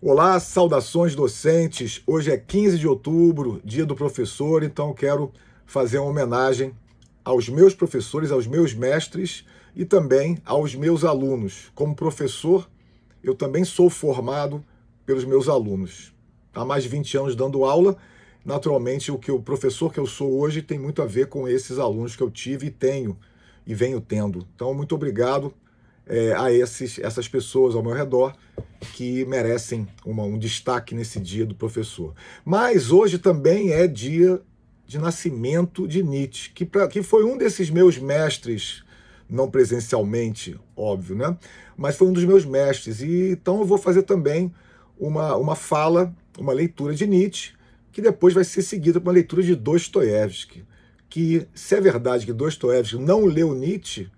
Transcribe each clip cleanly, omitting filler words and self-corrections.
Olá, saudações docentes. Hoje é 15 de outubro, dia do professor, então eu quero fazer uma homenagem aos meus professores, aos meus mestres e também aos meus alunos. Como professor, eu também sou formado pelos meus alunos. Há mais de 20 anos dando aula, naturalmente o professor que eu sou hoje tem muito a ver com esses alunos que eu tive e tenho e venho tendo. Então, muito obrigado a essas pessoas ao meu redor que merecem um destaque nesse dia do professor. Mas hoje também é dia de nascimento de Nietzsche, que foi um desses meus mestres, não presencialmente, óbvio, né? Mas foi um dos meus mestres. E então eu vou fazer também uma fala, uma leitura de Nietzsche, que depois vai ser seguida por uma leitura de Dostoiévski. Que, se é verdade que Dostoiévski não leu Nietzsche,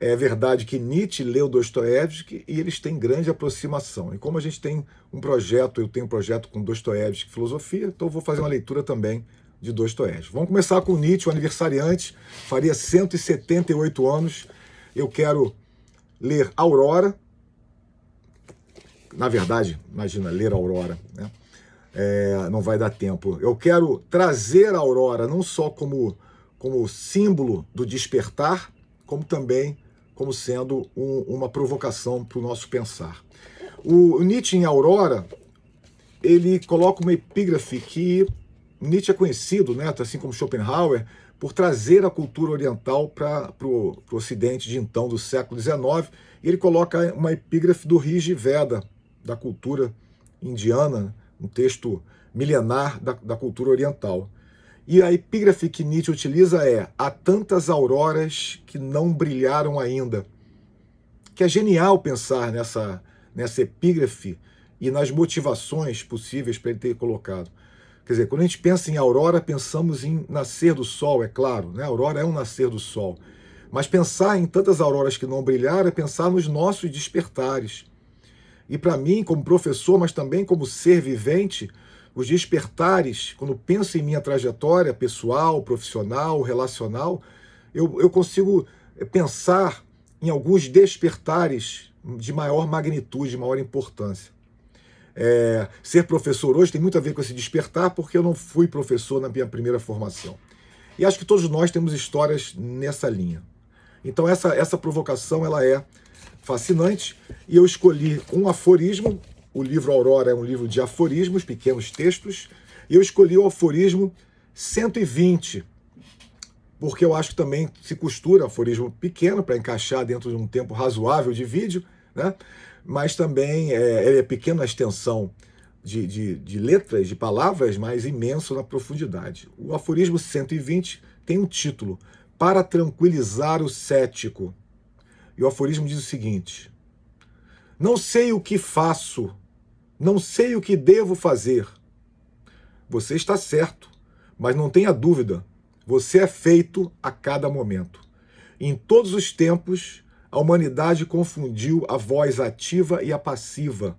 é verdade que Nietzsche leu Dostoiévski e eles têm grande aproximação. E como a gente tem um projeto, eu tenho um projeto com Dostoiévski Filosofia, então eu vou fazer uma leitura também de Dostoiévski. Vamos começar com Nietzsche, o aniversariante, faria 178 anos. Eu quero ler Aurora. Na verdade, imagina, ler Aurora, né? Não vai dar tempo. Eu quero trazer a Aurora não só como símbolo do despertar, como também como sendo uma provocação para o nosso pensar. O Nietzsche, em Aurora, ele coloca uma epígrafe que Nietzsche é conhecido, né, assim como Schopenhauer, por trazer a cultura oriental para o Ocidente de então, do século XIX. E ele coloca uma epígrafe do Rig Veda, da cultura indiana, um texto milenar da cultura oriental. E a epígrafe que Nietzsche utiliza é: há tantas auroras que não brilharam ainda. Que é genial pensar nessa epígrafe e nas motivações possíveis para ele ter colocado. Quer dizer, quando a gente pensa em aurora, pensamos em nascer do sol, é claro, né? A aurora é um nascer do sol. Mas pensar em tantas auroras que não brilharam é pensar nos nossos despertares. E para mim, como professor, mas também como ser vivente, os despertares, quando penso em minha trajetória pessoal, profissional, relacional, eu consigo pensar em alguns despertares de maior magnitude, de maior importância. Ser professor hoje tem muito a ver com esse despertar, porque eu não fui professor na minha primeira formação. E acho que todos nós temos histórias nessa linha. Então essa provocação ela é fascinante, e eu escolhi um aforismo. O livro Aurora é um livro de aforismos, pequenos textos, e eu escolhi o aforismo 120, porque eu acho que também se costura aforismo pequeno para encaixar dentro de um tempo razoável de vídeo, né? Mas também ele é pequeno na extensão de letras, de palavras, mas imenso na profundidade. O aforismo 120 tem um título: Para tranquilizar o cético. E o aforismo diz o seguinte: não sei o que faço, não sei o que devo fazer. Você está certo, mas não tenha dúvida, você é feito a cada momento. Em todos os tempos, a humanidade confundiu a voz ativa e a passiva.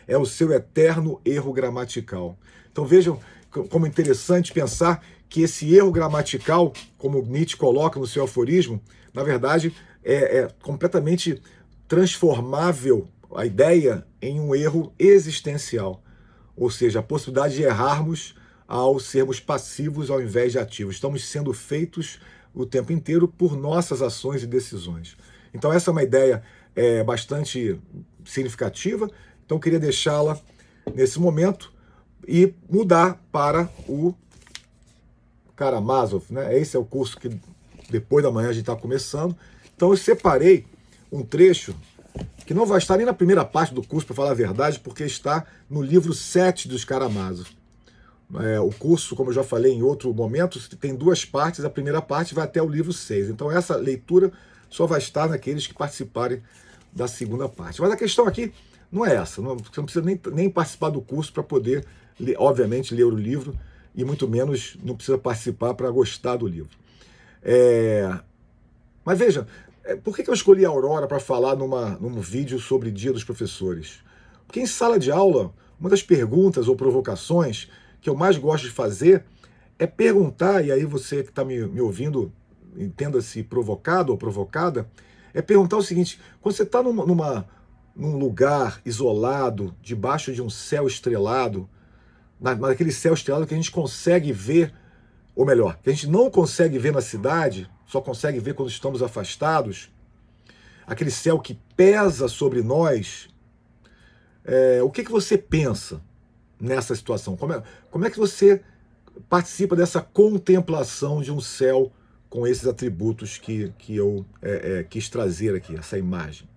É o seu eterno erro gramatical. Então vejam como é interessante pensar que esse erro gramatical, como Nietzsche coloca no seu aforismo, na verdade é completamente transformável a ideia em um erro existencial. Ou seja, a possibilidade de errarmos ao sermos passivos ao invés de ativos. Estamos sendo feitos o tempo inteiro por nossas ações e decisões. Então essa é uma ideia bastante significativa. Então eu queria deixá-la nesse momento e mudar para o Karamazov, né? Esse é o curso que depois da manhã a gente está começando. Então eu separei um trecho que não vai estar nem na primeira parte do curso, para falar a verdade, porque está no livro 7 dos Karamazov. O curso, como eu já falei em outro momento, tem duas partes. A primeira parte vai até o livro 6. Então essa leitura só vai estar naqueles que participarem da segunda parte. Mas a questão aqui não é essa. Você não precisa nem participar do curso para poder, obviamente, ler o livro, e muito menos não precisa participar para gostar do livro. Mas veja, por que eu escolhi a Aurora para falar num vídeo sobre Dia dos Professores? Porque em sala de aula, uma das perguntas ou provocações que eu mais gosto de fazer é perguntar, e aí você que está me ouvindo, entenda-se provocado ou provocada, é perguntar o seguinte: quando você está num lugar isolado, debaixo de um céu estrelado, naquele céu estrelado que a gente consegue ver, ou melhor, que a gente não consegue ver na cidade, só consegue ver quando estamos afastados, aquele céu que pesa sobre nós, o que você pensa nessa situação? Como é que você participa dessa contemplação de um céu com esses atributos que eu quis trazer aqui, essa imagem?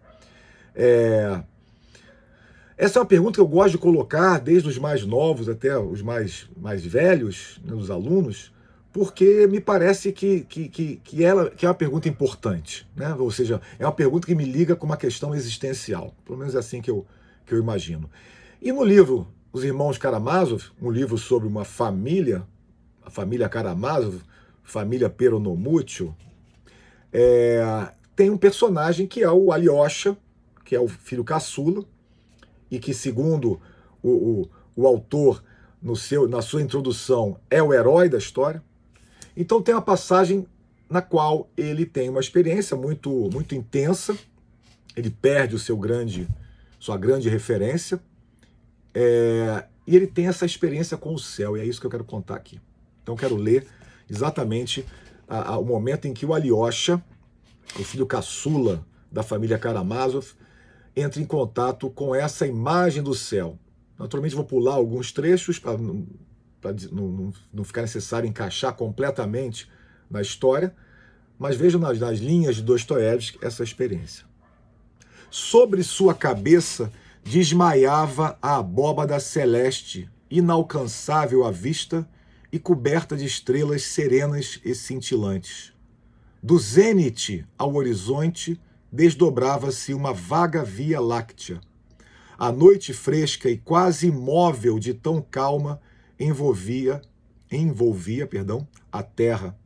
Essa é uma pergunta que eu gosto de colocar desde os mais novos até os mais velhos, né, os alunos, porque me parece que ela que é uma pergunta importante, né? Ou seja, é uma pergunta que me liga com uma questão existencial. Pelo menos é assim que eu imagino. E no livro Os Irmãos Karamazov, um livro sobre uma família, a família Karamazov, família Peronomútil, tem um personagem que é o Alyosha, que é o filho caçula, e que, segundo o autor, na sua introdução, é o herói da história. Então tem uma passagem na qual ele tem uma experiência muito, muito intensa, ele perde sua grande referência, e ele tem essa experiência com o céu, e é isso que eu quero contar aqui. Então eu quero ler exatamente o momento em que o Alyosha, o filho caçula da família Karamazov, entra em contato com essa imagem do céu. Naturalmente vou pular alguns trechos para não ficar necessário encaixar completamente na história, mas vejam nas linhas de Dostoiévski essa experiência. Sobre sua cabeça desmaiava a abóbada celeste, inalcançável à vista e coberta de estrelas serenas e cintilantes. Do zênite ao horizonte desdobrava-se uma vaga via láctea. A noite fresca e quase imóvel de tão calma envolvia a terra.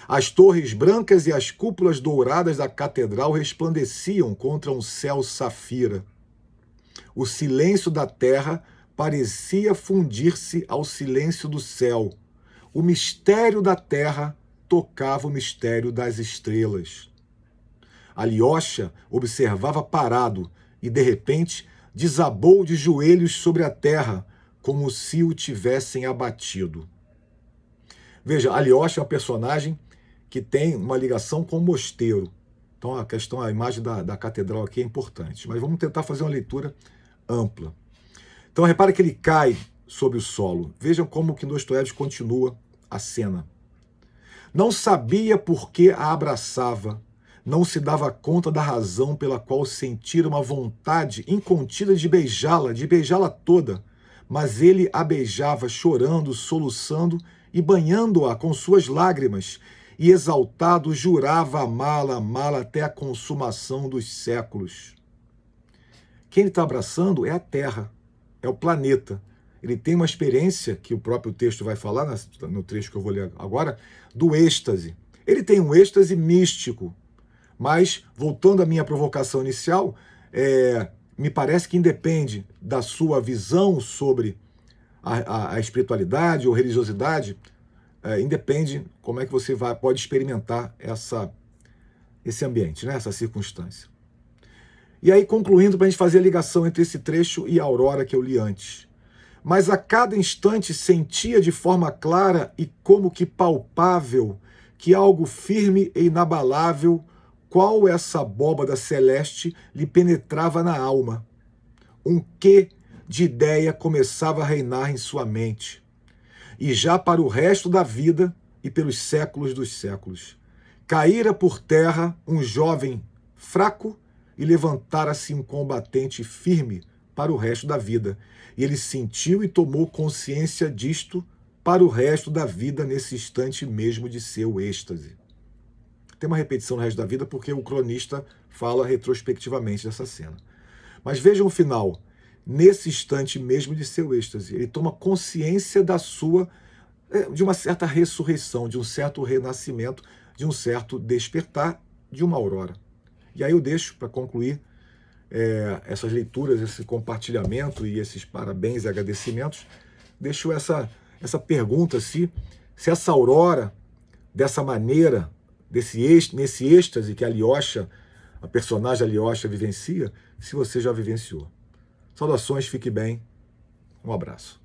As torres brancas e as cúpulas douradas da catedral resplandeciam contra um céu safira. O silêncio da terra parecia fundir-se ao silêncio do céu. O mistério da terra tocava o mistério das estrelas. Alyosha observava parado e, de repente, desabou de joelhos sobre a terra, como se o tivessem abatido. Veja, Alyosha é um personagem que tem uma ligação com o mosteiro. Então a imagem da catedral aqui é importante. Mas vamos tentar fazer uma leitura ampla. Então repare que ele cai sobre o solo. Vejam como que Dostoiévski continua a cena. Não sabia por que a abraçava, não se dava conta da razão pela qual sentira uma vontade incontida de beijá-la toda, mas ele a beijava chorando, soluçando e banhando-a com suas lágrimas, e exaltado jurava amá-la até a consumação dos séculos. Quem ele está abraçando é a Terra, é o planeta. Ele tem uma experiência, que o próprio texto vai falar, no trecho que eu vou ler agora, do êxtase. Ele tem um êxtase místico, mas, voltando à minha provocação inicial, me parece que independe da sua visão sobre a espiritualidade ou religiosidade, independe como é que você pode experimentar esse ambiente, né, essa circunstância. E aí, concluindo, para a gente fazer a ligação entre esse trecho e a aurora que eu li antes. Mas a cada instante sentia de forma clara e como que palpável que algo firme e inabalável, qual essa abóbada celeste, lhe penetrava na alma. Um quê de ideia começava a reinar em sua mente. E já para o resto da vida e pelos séculos dos séculos. Caíra por terra um jovem fraco e levantara-se um combatente firme para o resto da vida. E ele sentiu e tomou consciência disto para o resto da vida, nesse instante mesmo de seu êxtase. Tem uma repetição no resto da vida porque o cronista fala retrospectivamente dessa cena. Mas vejam o final. Nesse instante mesmo de seu êxtase, ele toma consciência de uma certa ressurreição, de um certo renascimento, de um certo despertar, de uma aurora. E aí eu deixo, para concluir, essas leituras, esse compartilhamento e esses parabéns e agradecimentos, deixo essa pergunta se essa aurora, dessa maneira, nesse êxtase que Alyosha a personagem Alyosha vivencia, se você já vivenciou. Saudações, fique bem, um abraço.